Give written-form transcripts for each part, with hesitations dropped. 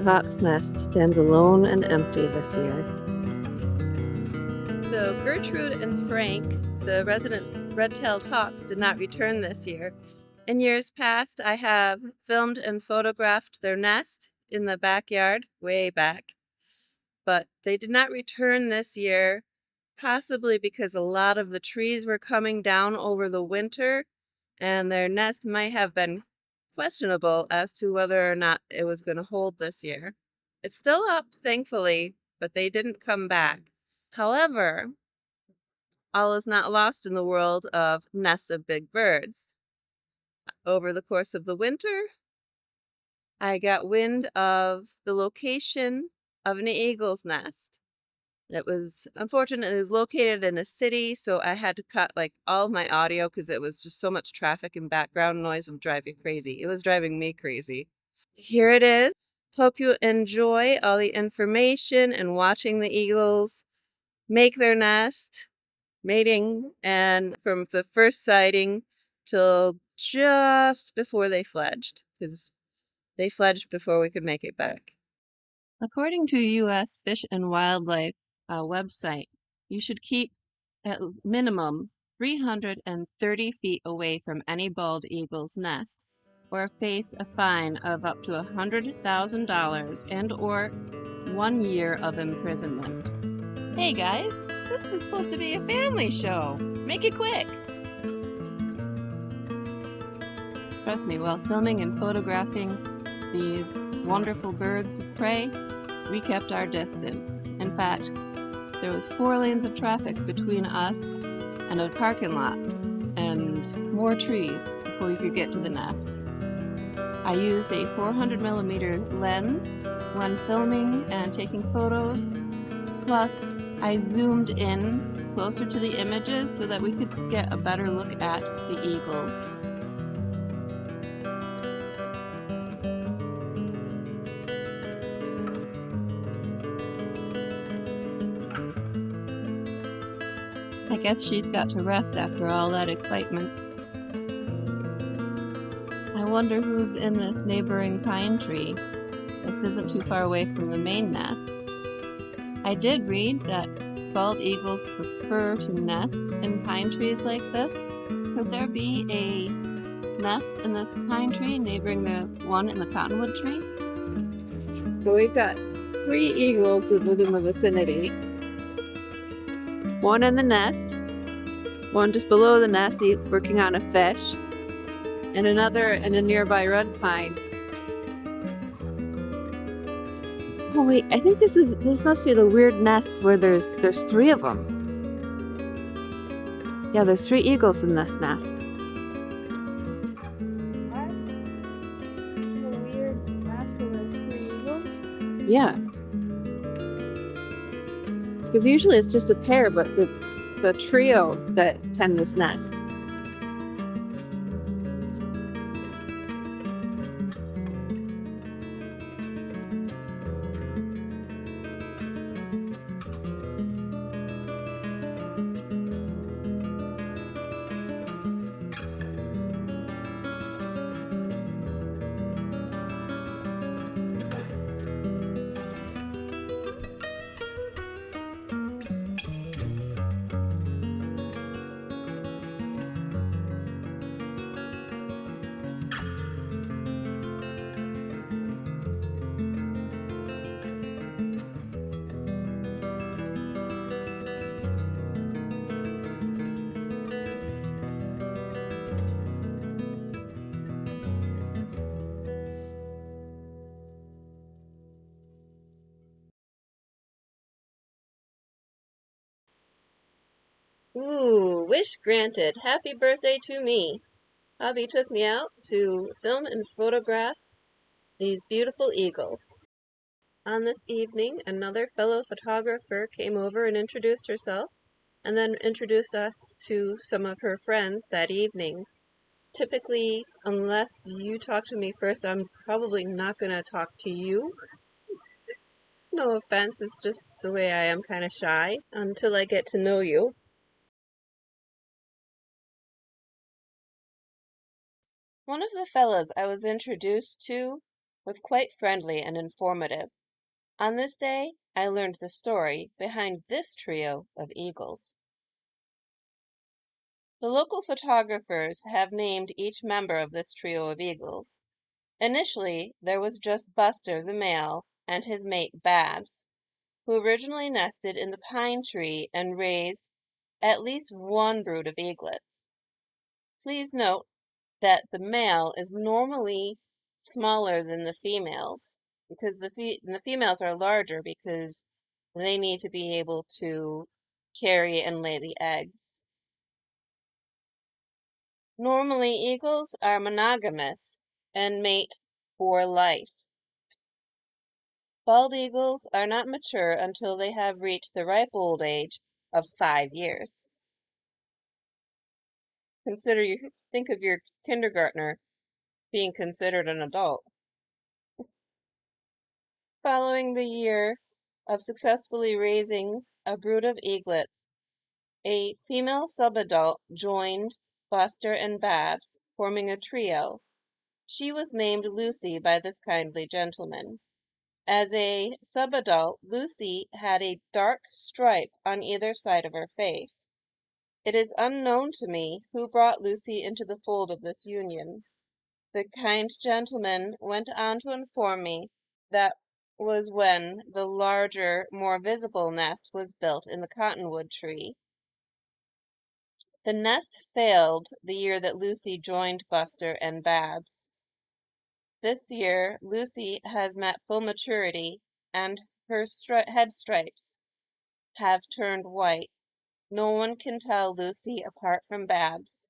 hawk's nest stands alone and empty this year. So Gertrude and Frank, the resident red-tailed hawks, did not return this year. In years past, I have filmed and photographed their nest in the backyard, way back. But they did not return this year, possibly because a lot of the trees were coming down over the winter, and their nest might have been questionable as to whether or not it was going to hold this year. It's still up, thankfully, but they didn't come back. However, all is not lost in the world of nests of big birds. Over the course of the winter, I got wind of the location of an eagle's nest. It was, unfortunately, it was located in a city, so I had to cut all of my audio because it was just so much traffic and background noise would drive you crazy. It was driving me crazy. Here it is. Hope you enjoy all the information and watching the eagles make their nest, mating, and from the first sighting till just before they fledged, because they fledged before we could make it back. According to U.S. Fish and Wildlife website, you should keep at minimum 330 feet away from any bald eagle's nest, or face a fine of up to $100,000 and or 1 year of imprisonment. Hey guys, this is supposed to be a family show. Make it quick. Trust me, while filming and photographing these wonderful birds of prey, we kept our distance. In fact, there was 4 lanes of traffic between us and a parking lot and more trees before we could get to the nest. I used a 400mm lens when filming and taking photos, plus I zoomed in closer to the images so that we could get a better look at the eagles. I guess she's got to rest after all that excitement. I wonder who's in this neighboring pine tree. This isn't too far away from the main nest. I did read that bald eagles prefer to nest in pine trees like this. Could there be a nest in this pine tree neighboring the one in the cottonwood tree? So we've got 3 eagles within the vicinity. 1 in the nest, 1 just below the nest working on a fish, and another in a nearby red pine. Oh wait, I think this must be the weird nest where there's 3 of them. Yeah, there's 3 eagles in this nest. The weird nest where there's 3 eagles? Yeah. Because usually it's just a pair, but it's the trio that tend this nest. Ooh, wish granted. Happy birthday to me. Hobby took me out to film and photograph these beautiful eagles. On this evening, another fellow photographer came over and introduced herself, and then introduced us to some of her friends that evening. Typically, unless you talk to me first, I'm probably not going to talk to you. No offense, it's just the way I am, kind of shy, until I get to know you. One of the fellas I was introduced to was quite friendly and informative. On this day, I learned the story behind this trio of eagles. The local photographers have named each member of this trio of eagles. Initially, there was just Buster the male and his mate Babs, who originally nested in the pine tree and raised at least one brood of eaglets. Please note that the male is normally smaller than the females because the females are larger because they need to be able to carry and lay the eggs. Normally, eagles are monogamous and mate for life. Bald eagles are not mature until they have reached the ripe old age of 5 years. Think of your kindergartner being considered an adult. Following the year of successfully raising a brood of eaglets, a female subadult joined Buster and Babs, forming a trio. She was named Lucy by this kindly gentleman. As a subadult, Lucy had a dark stripe on either side of her face. It is unknown to me who brought Lucy into the fold of this union. The kind gentleman went on to inform me that was when the larger, more visible nest was built in the cottonwood tree. The nest failed the year that Lucy joined Buster and Babs. This year, Lucy has met full maturity, and her head stripes have turned white. No one can tell Lucy apart from Babs.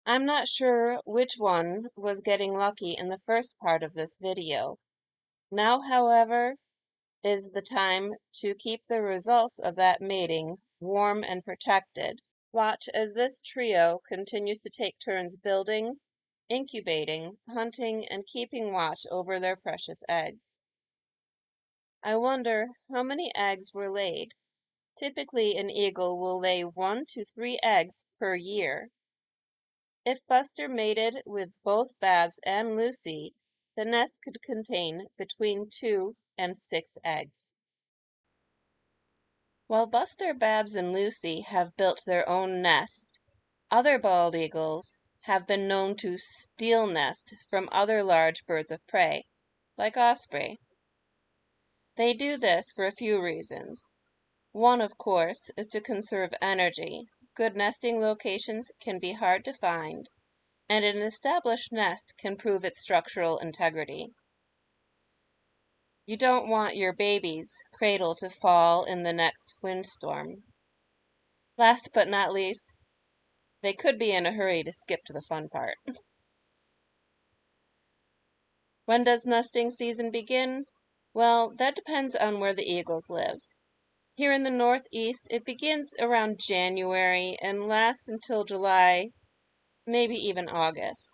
I'm not sure which one was getting lucky in the first part of this video. Now, however, is the time to keep the results of that mating warm and protected. Watch as this trio continues to take turns building, incubating, hunting, and keeping watch over their precious eggs. I wonder how many eggs were laid. Typically, an eagle will lay 1 to 3 eggs per year. If Buster mated with both Babs and Lucy, the nest could contain between 2 and 6 eggs. While Buster, Babs, and Lucy have built their own nests, other bald eagles have been known to steal nests from other large birds of prey, like osprey. They do this for a few reasons. One, of course, is to conserve energy. Good nesting locations can be hard to find, and an established nest can prove its structural integrity. You don't want your baby's cradle to fall in the next windstorm. Last but not least, they could be in a hurry to skip to the fun part. When does nesting season begin? Well, that depends on where the eagles live. Here in the Northeast, it begins around January and lasts until July, maybe even August.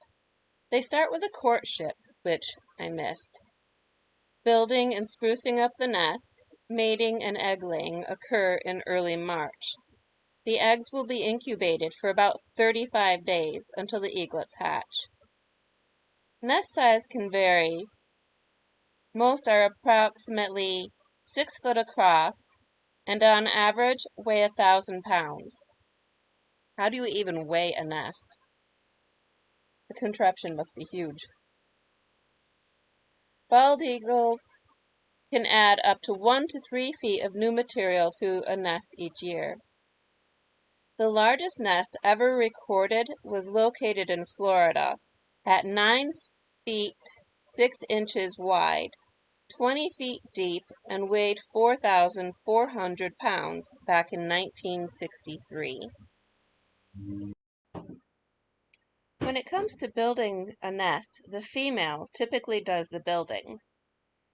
They start with a courtship, which I missed. Building and sprucing up the nest, mating and egg laying occur in early March. The eggs will be incubated for about 35 days until the eaglets hatch. Nest size can vary. Most are approximately 6 foot across and on average weigh 1,000 pounds. How do you even weigh a nest? The contraption must be huge. Bald eagles can add up to 1 to 3 feet of new material to a nest each year. The largest nest ever recorded was located in Florida at 9 feet 6 inches wide, 20 feet deep, and weighed 4,400 pounds back in 1963. When it comes to building a nest, the female typically does the building.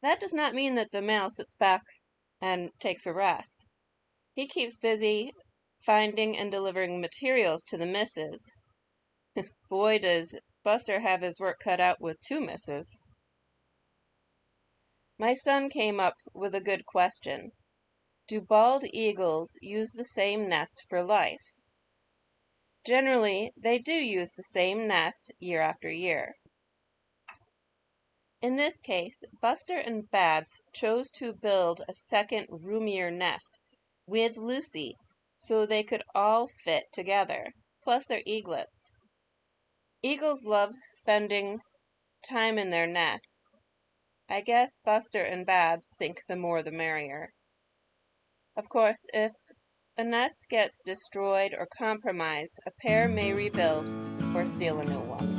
That does not mean that the male sits back and takes a rest. He keeps busy finding and delivering materials to the missus. Boy, does Buster have his work cut out with 2 misses. My son came up with a good question. Do bald eagles use the same nest for life? Generally, they do use the same nest year after year. In this case, Buster and Babs chose to build a second, roomier nest with Lucy so they could all fit together, plus their eaglets. Eagles love spending time in their nests. I guess Buster and Babs think the more the merrier. Of course, if a nest gets destroyed or compromised, a pair may rebuild or steal a new one.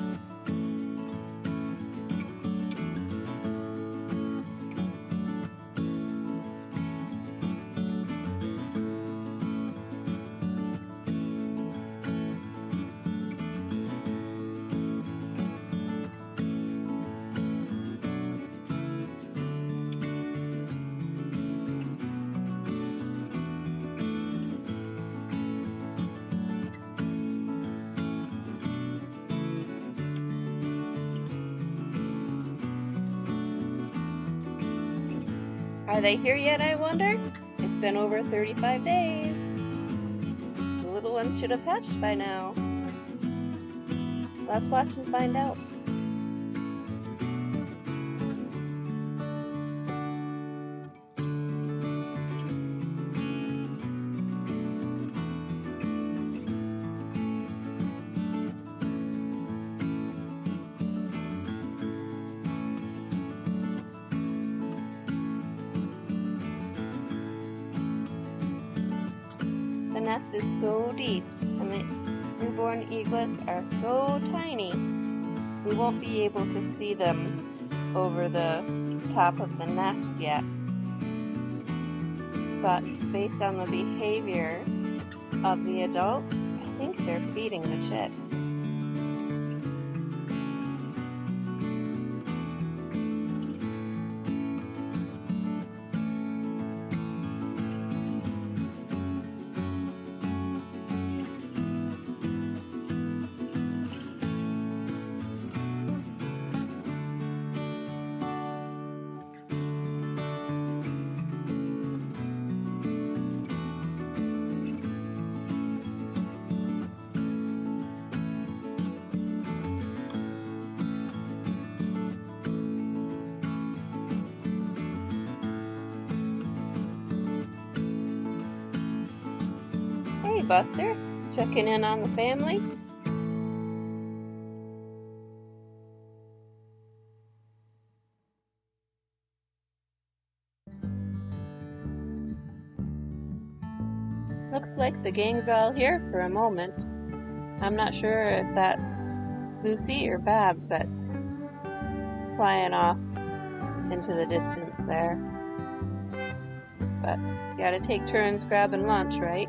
Are they here yet, I wonder? It's been over 35 days. The little ones should have hatched by now. Let's watch and find out. The nest is so deep and the newborn eaglets are so tiny, we won't be able to see them over the top of the nest yet. But based on the behavior of the adults, I think they're feeding the chicks. Hey, Buster, checking in on the family? Looks like the gang's all here for a moment. I'm not sure if that's Lucy or Babs that's flying off into the distance there. But gotta take turns grabbing lunch, right?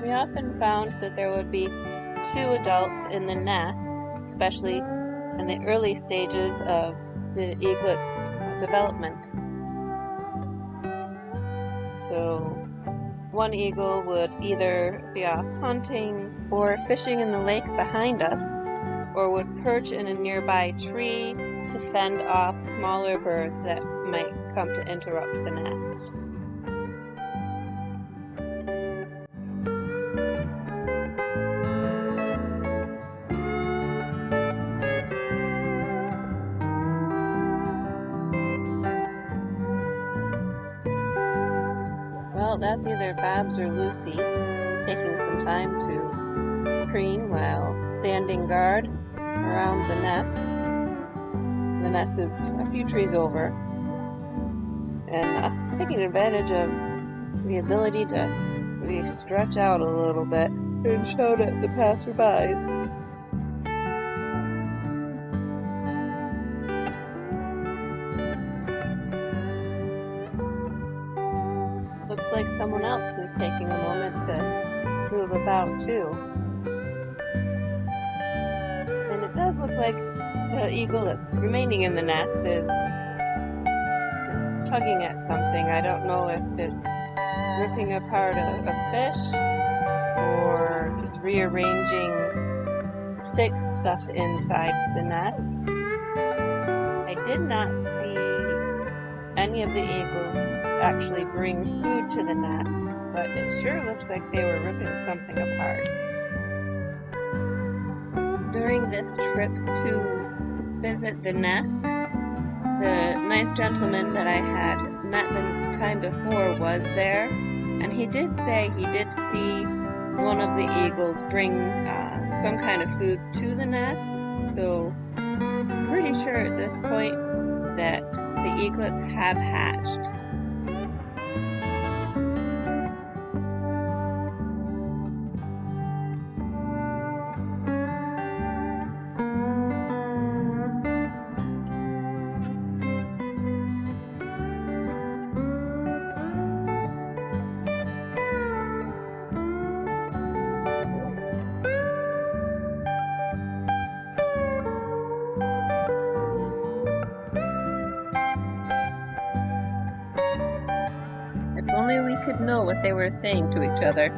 We often found that there would be two adults in the nest, especially in the early stages of the eaglet's development. So one eagle would either be off hunting or fishing in the lake behind us, or would perch in a nearby tree to fend off smaller birds that might come to interrupt the nest. Well, that's either Babs or Lucy taking some time to preen while standing guard around the nest. The nest is a few trees over, and taking advantage of the ability to maybe stretch out a little bit and shout at the passerbys. Looks like someone else is taking a moment to move about too. And it does look like the eagle that's remaining in the nest is tugging at something. I don't know if it's ripping apart a fish or just rearranging stick stuff inside the nest. I did not see any of the eagles actually bring food to the nest, but it sure looks like they were ripping something apart. During this trip to visit the nest. The nice gentleman that I had met the time before was there, and he did say he did see one of the eagles bring some kind of food to the nest, so I'm pretty sure at this point that the eaglets have hatched. If only we could know what they were saying to each other.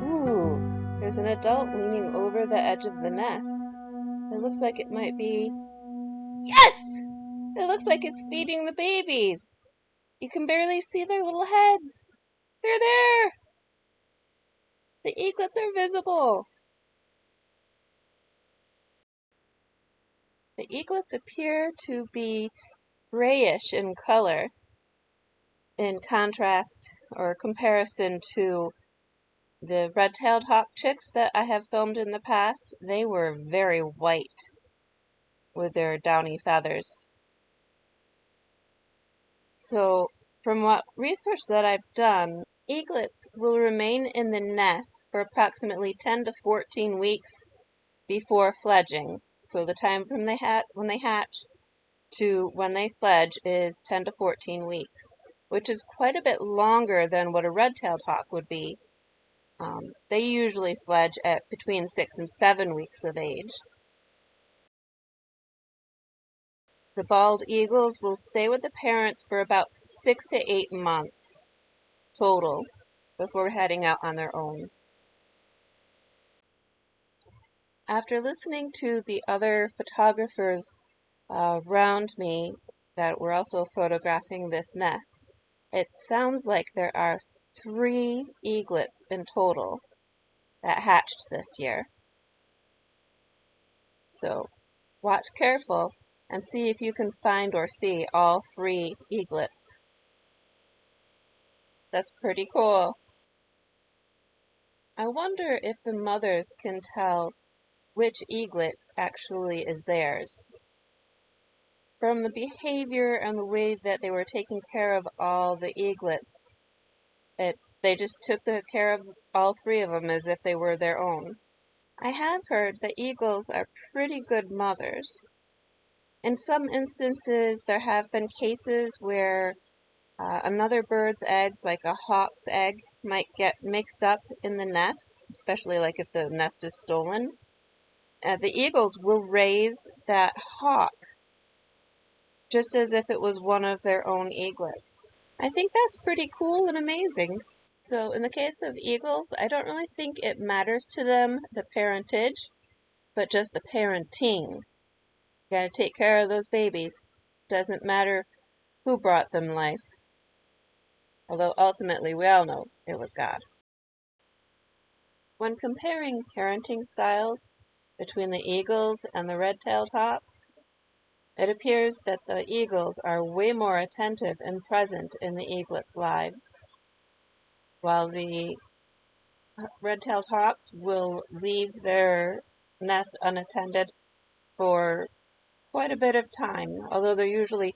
Ooh, there's an adult leaning over the edge of the nest. It looks like it might be... Yes! It looks like it's feeding the babies. You can barely see their little heads. They're there! The eaglets are visible. The eaglets appear to be grayish in color, in contrast or comparison to the red-tailed hawk chicks that I have filmed in the past. They were very white with their downy feathers. So, from what research that I've done, eaglets will remain in the nest for approximately 10 to 14 weeks before fledging. So the time from when they hatch to when they fledge is 10 to 14 weeks, which is quite a bit longer than what a red-tailed hawk would be. They usually fledge at between 6 and 7 weeks of age. The bald eagles will stay with the parents for about 6 to 8 months total before heading out on their own. After listening to the other photographers around me that were also photographing this nest, it sounds like there are 3 eaglets in total that hatched this year. So watch careful and see if you can find or see all 3 eaglets. That's pretty cool. I wonder if the mothers can tell which eaglet actually is theirs. From the behavior and the way that they were taking care of all the eaglets, they just took the care of all 3 of them as if they were their own. I have heard that eagles are pretty good mothers. In some instances, there have been cases where another bird's eggs, like a hawk's egg, might get mixed up in the nest, especially like if the nest is stolen. The eagles will raise that hawk just as if it was one of their own eaglets. I think that's pretty cool and amazing. So in the case of eagles, I don't really think it matters to them the parentage, but just the parenting. You gotta take care of those babies. Doesn't matter who brought them life. Although ultimately we all know it was God. When comparing parenting styles between the eagles and the red-tailed hawks, it appears that the eagles are way more attentive and present in the eaglets' lives, while the red-tailed hawks will leave their nest unattended for quite a bit of time. Although they're usually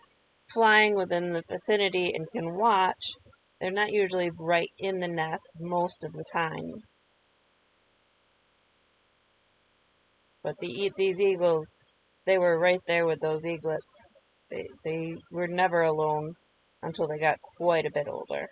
flying within the vicinity and can watch, they're not usually right in the nest most of the time. But these eagles, they were right there with those eaglets. They were never alone until they got quite a bit older.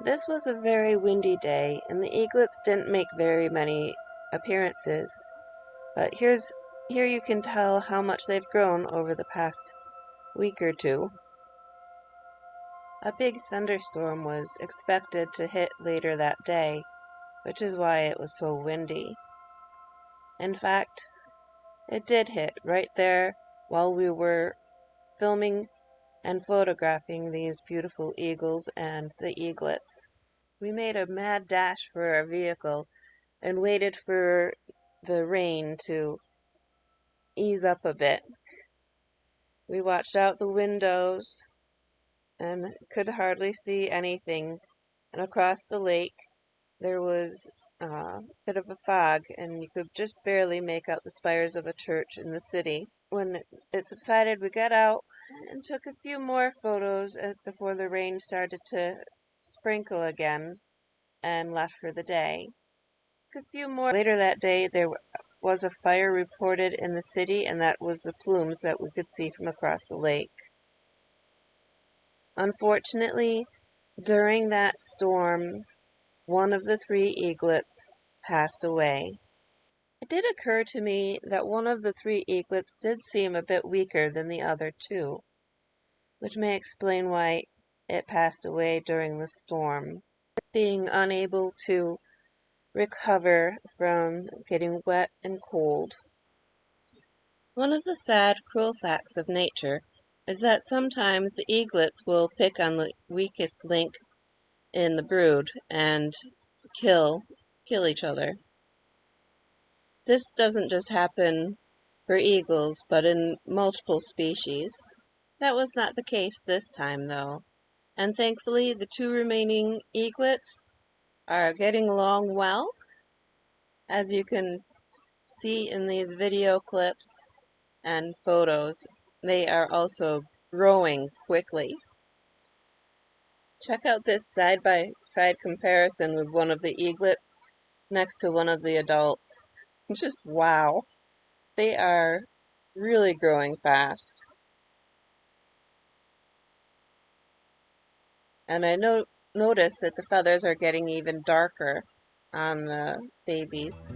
This was a very windy day, and the eaglets didn't make very many appearances, but here you can tell how much they've grown over the past week or two. A big thunderstorm was expected to hit later that day, which is why it was so windy. In fact, it did hit right there while we were filming and photographing these beautiful eagles and the eaglets. We made a mad dash for our vehicle and waited for the rain to ease up a bit. We watched out the windows and could hardly see anything, and across the lake there was a bit of a fog, and you could just barely make out the spires of a church in the city. When it subsided, we got out and took a few more photos before the rain started to sprinkle again and left for the day. A few more later that day, there was a fire reported in the city, and that was the plumes that we could see from across the lake. Unfortunately, during that storm, one of the 3 eaglets passed away. It did occur to me that one of the 3 eaglets did seem a bit weaker than the other 2, which may explain why it passed away during the storm, being unable to recover from getting wet and cold. One of the sad, cruel facts of nature is that sometimes the eaglets will pick on the weakest link in the brood and kill each other. This doesn't just happen for eagles, but in multiple species. That was not the case this time, though, and thankfully the 2 remaining eaglets are getting along well. As you can see in these video clips and photos, they are also growing quickly. Check out this side-by-side comparison with one of the eaglets next to one of the adults. Just wow. They are really growing fast. And I noticed that the feathers are getting even darker on the babies.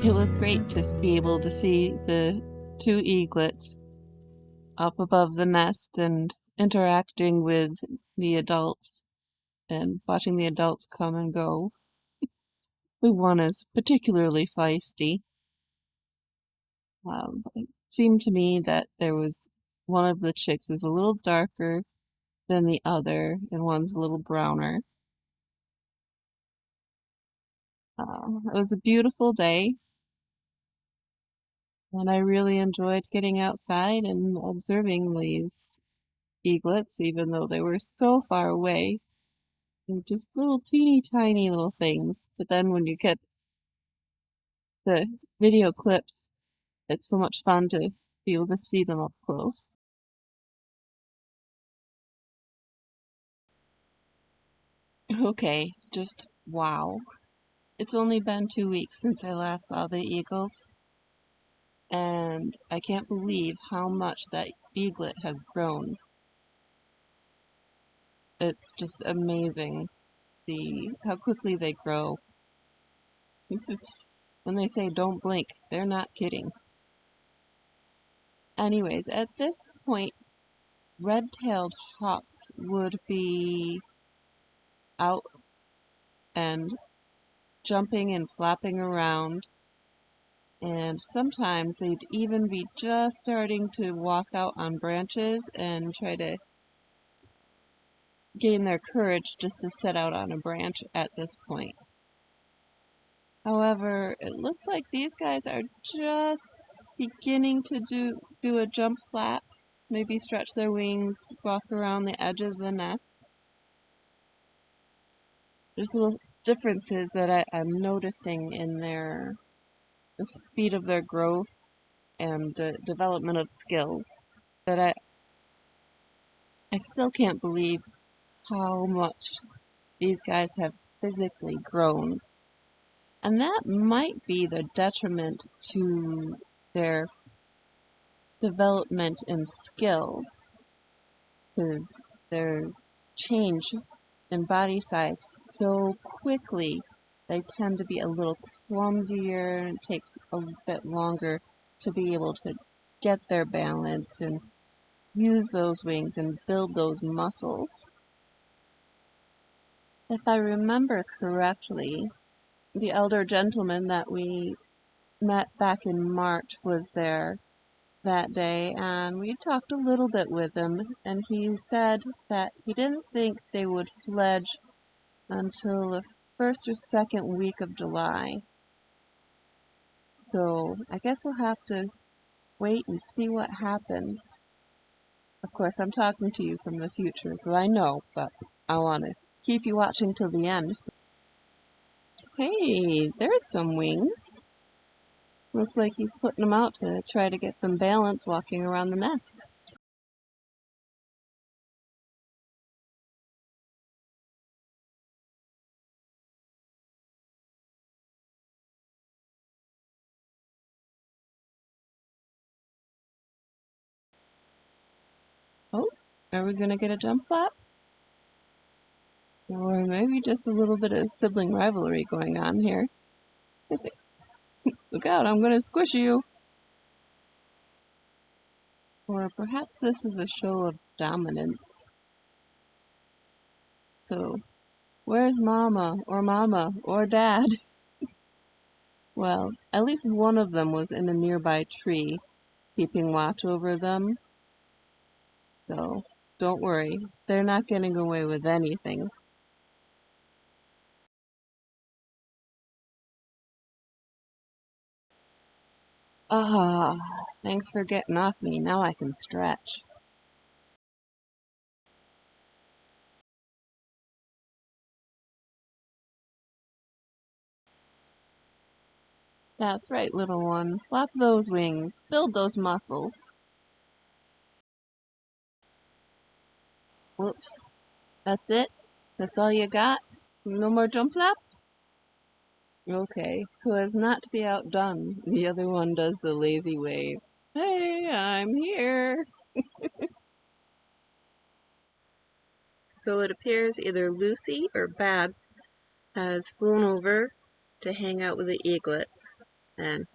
It was great to be able to see the two eaglets up above the nest and interacting with the adults and watching the adults come and go. The one is particularly feisty. It seemed to me that there was one of the chicks is a little darker than the other, and one's a little browner. It was a beautiful day, and I really enjoyed getting outside and observing these eaglets, even though they were so far away. They're just little teeny tiny little things. But then when you get the video clips, it's so much fun to be able to see them up close. Okay, just wow. It's only been 2 weeks since I last saw the eagles, and I can't believe how much that eaglet has grown. It's just amazing how quickly they grow. When they say don't blink, they're not kidding. Anyways, at this point, red-tailed hawks would be out and jumping and flapping around, and sometimes they'd even be just starting to walk out on branches and try to gain their courage just to set out on a branch at this point. However, it looks like these guys are just beginning to do a jump flap, maybe stretch their wings, walk around the edge of the nest. There's little differences that I'm noticing in the speed of their growth and development of skills that I still can't believe how much these guys have physically grown. And that might be the detriment to their development in skills, because their change in body size so quickly, they tend to be a little clumsier, and it takes a bit longer to be able to get their balance and use those wings and build those muscles. If I remember correctly, the elder gentleman that we met back in March was there that day, and we talked a little bit with him, and he said that he didn't think they would fledge until the first or second week of July. So I guess we'll have to wait and see what happens. Of course, I'm talking to you from the future, so I know, but I want to keep you watching till the end. Hey, there's some wings. Looks like he's putting them out to try to get some balance walking around the nest. Oh, are we going to get a jump flap? Or maybe just a little bit of sibling rivalry going on here. Look out, I'm going to squish you! Or perhaps this is a show of dominance. So, where's Mama, or Dad? Well, at least one of them was in a nearby tree, keeping watch over them. So, don't worry, they're not getting away with anything. Ah, thanks for getting off me. Now I can stretch. That's right, little one. Flap those wings. Build those muscles. Whoops. That's it? That's all you got? No more jump flap? Okay, so as not to be outdone, the other one does the lazy wave. Hey, I'm here! So it appears either Lucy or Babs has flown over to hang out with the eaglets. And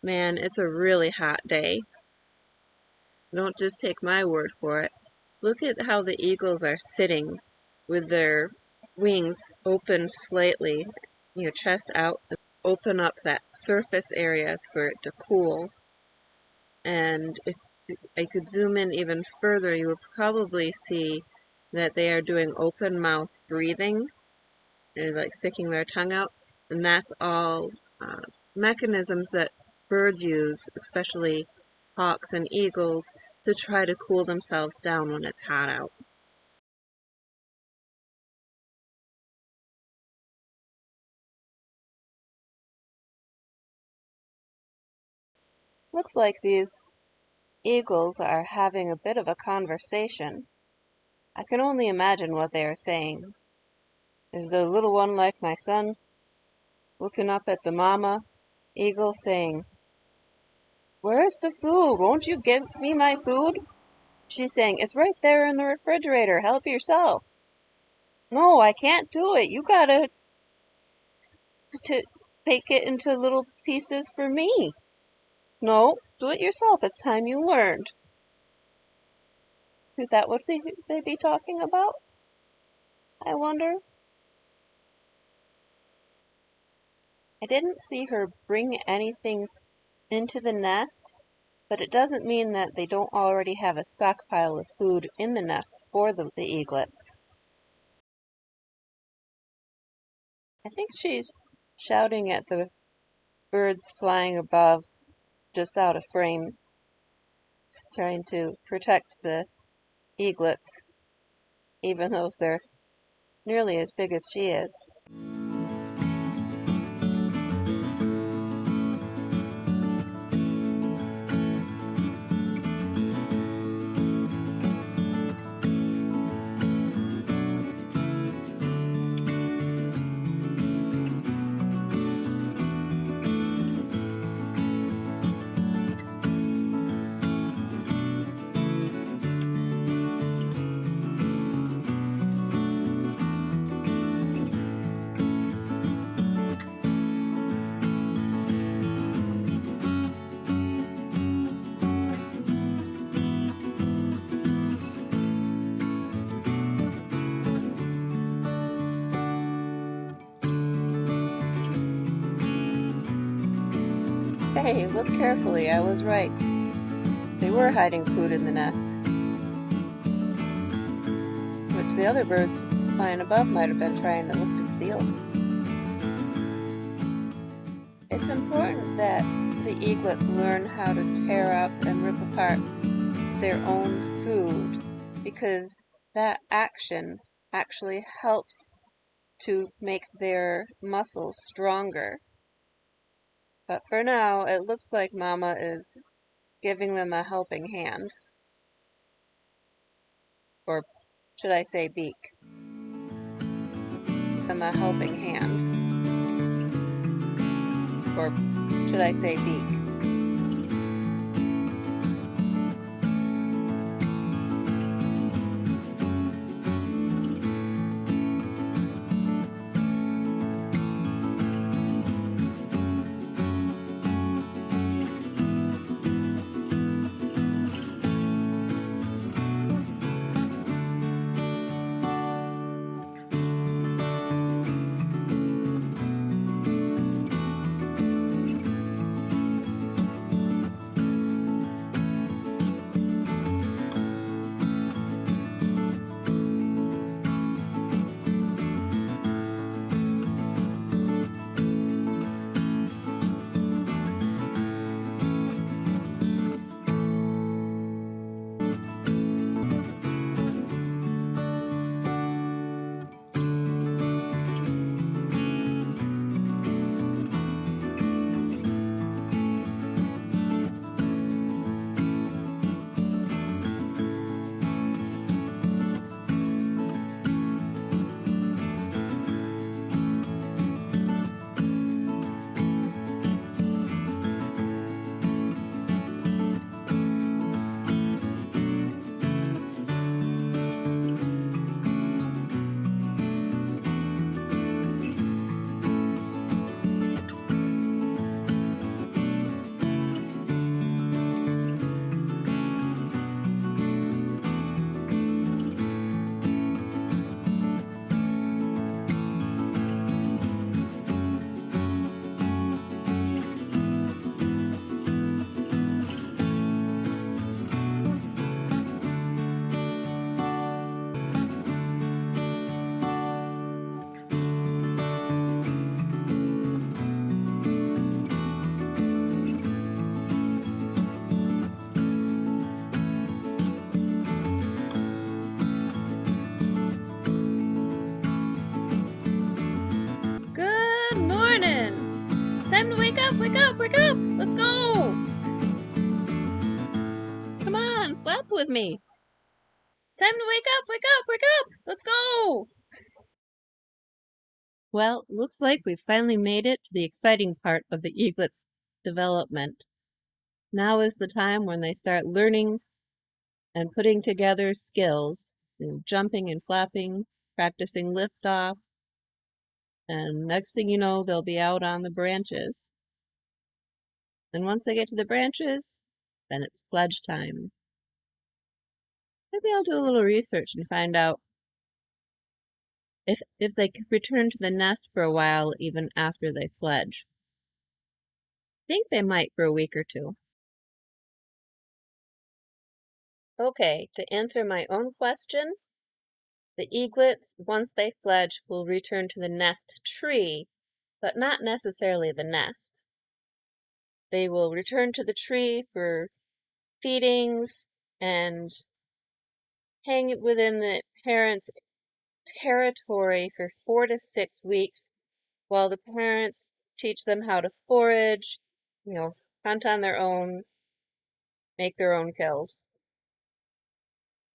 man, it's a really hot day. Don't just take my word for it. Look at how the eagles are sitting with their wings open slightly, chest out, open up that surface area for it to cool. And if I could zoom in even further, you would probably see that they are doing open mouth breathing. They're like sticking their tongue out, and that's all mechanisms that birds use, especially hawks and eagles, to try to cool themselves down when it's hot out. Looks like these eagles are having a bit of a conversation. I can only imagine what they are saying. Is the little one like my son, looking up at the mama eagle saying, "Where's the food? Won't you give me my food?" She's saying, "It's right there in the refrigerator. Help yourself." "No, I can't do it. You gotta to take it into little pieces for me." "No, do it yourself. It's time you learned." Is that what they be talking about, I wonder? I didn't see her bring anything into the nest, but it doesn't mean that they don't already have a stockpile of food in the nest for the eaglets. I think she's shouting at the birds flying above, just out of frame, trying to protect the eaglets, even though they're nearly as big as she is. Hey, look carefully, I was right. They were hiding food in the nest, which the other birds flying above might have been trying to look to steal. It's important that the eaglets learn how to tear up and rip apart their own food, because that action actually helps to make their muscles stronger. But for now, it looks like Mama is giving them a helping hand. Or should I say beak? Them a helping hand. Or should I say beak? time to wake up, wake up, wake up! Let's go! Come on, flap with me. It's time to wake up, wake up, wake up! Let's go! Well, looks like we've finally made it to the exciting part of the eaglets' development. Now is the time when they start learning and putting together skills, jumping and flapping, practicing liftoff, and next thing you know, they'll be out on the branches. And once they get to the branches, then it's fledge time. Maybe I'll do a little research and find out if they could return to the nest for a while even after they fledge. I think they might for a week or two. Okay, to answer my own question, the eaglets, once they fledge, will return to the nest tree, but not necessarily the nest. They will return to the tree for feedings and hang within the parents' territory for 4 to 6 weeks while the parents teach them how to forage, hunt on their own, make their own kills.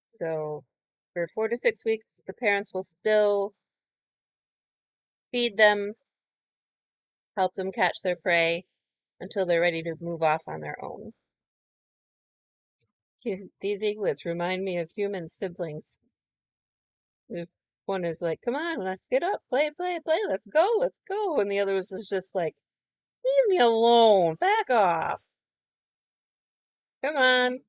So for 4 to 6 weeks, the parents will still feed them, help them catch their prey until they're ready to move off on their own. These eaglets remind me of human siblings. One is like, come on, let's get up, play, play, play, let's go. And the other was just like, leave me alone, back off. Come on.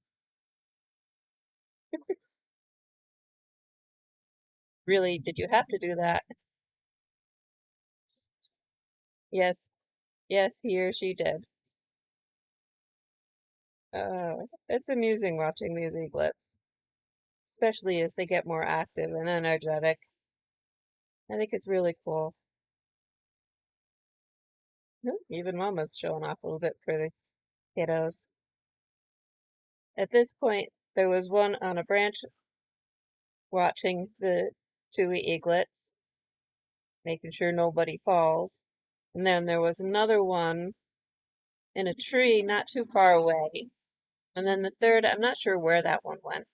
Really, did you have to do that? Yes, yes, he or she did. It's amusing watching these eaglets, especially as they get more active and energetic. I think it's really cool. Even Mama's showing off a little bit for the kiddos. At this point, there was one on a branch watching the two eaglets, making sure nobody falls. And then there was another one in a tree not too far away. And then the third, I'm not sure where that one went.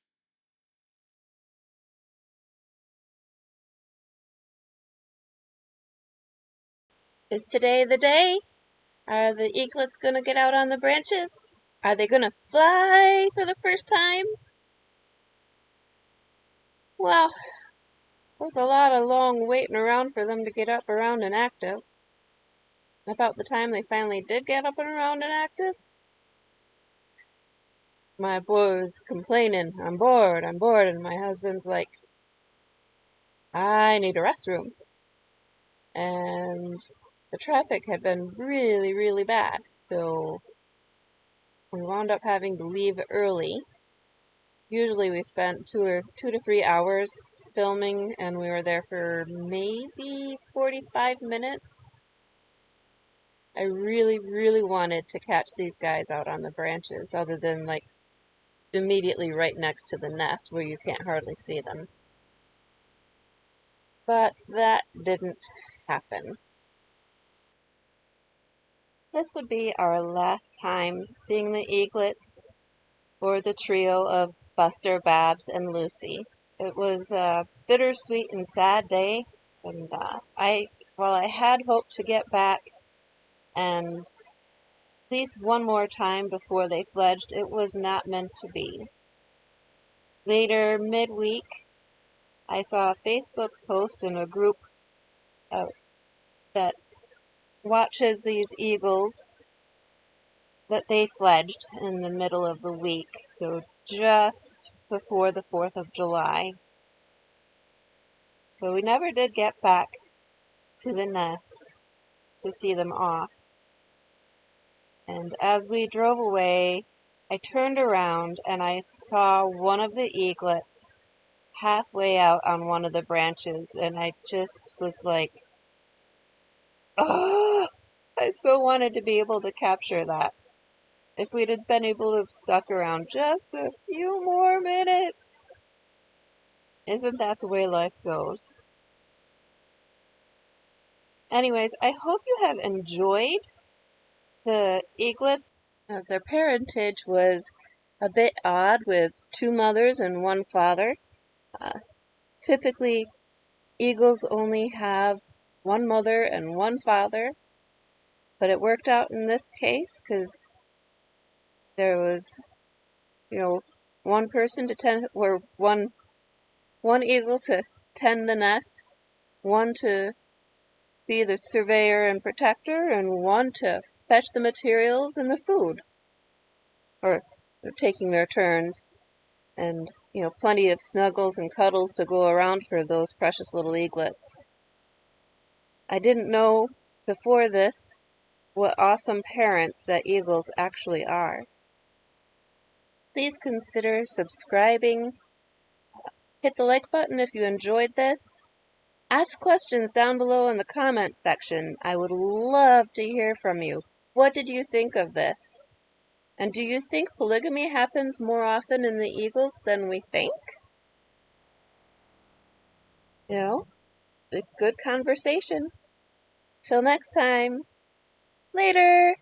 Is today the day? Are the eaglets going to get out on the branches? Are they going to fly for the first time? Well, there's a lot of long waiting around for them to get up, around, and active. About the time they finally did get up and around and active, my boy was complaining, I'm bored, and my husband's like, I need a restroom. And the traffic had been really, really bad, so we wound up having to leave early. Usually we spent 2 to 3 hours filming, and we were there for maybe 45 minutes. I really, really wanted to catch these guys out on the branches, other than like immediately right next to the nest where you can't hardly see them. But that didn't happen. This would be our last time seeing the eaglets or the trio of Buster, Babs, and Lucy. It was a bittersweet and sad day, and while I had hoped to get back and at least one more time before they fledged, it was not meant to be. Later, midweek, I saw a Facebook post in a group that watches these eagles that they fledged in the middle of the week, so just before the 4th of July. So we never did get back to the nest to see them off. And as we drove away, I turned around and I saw one of the eaglets halfway out on one of the branches, and I just was like, oh, I so wanted to be able to capture that. If we'd have been able to have stuck around just a few more minutes. Isn't that the way life goes? Anyways, I hope you have enjoyed The eaglets, their parentage was a bit odd with two mothers and one father. Uh, Typically, eagles only have one mother and one father, but it worked out in this case because there was, one person to tend, or one eagle to tend the nest, one to be the surveyor and protector, and one to fetch the materials and the food, or taking their turns, and plenty of snuggles and cuddles to go around for those precious little eaglets. I didn't know before this what awesome parents that eagles actually are. Please consider subscribing. Hit the like button if you enjoyed this. Ask questions down below in the comments section. I would love to hear from you. What did you think of this? And do you think polygamy happens more often in the eagles than we think? A good conversation. Till next time. Later!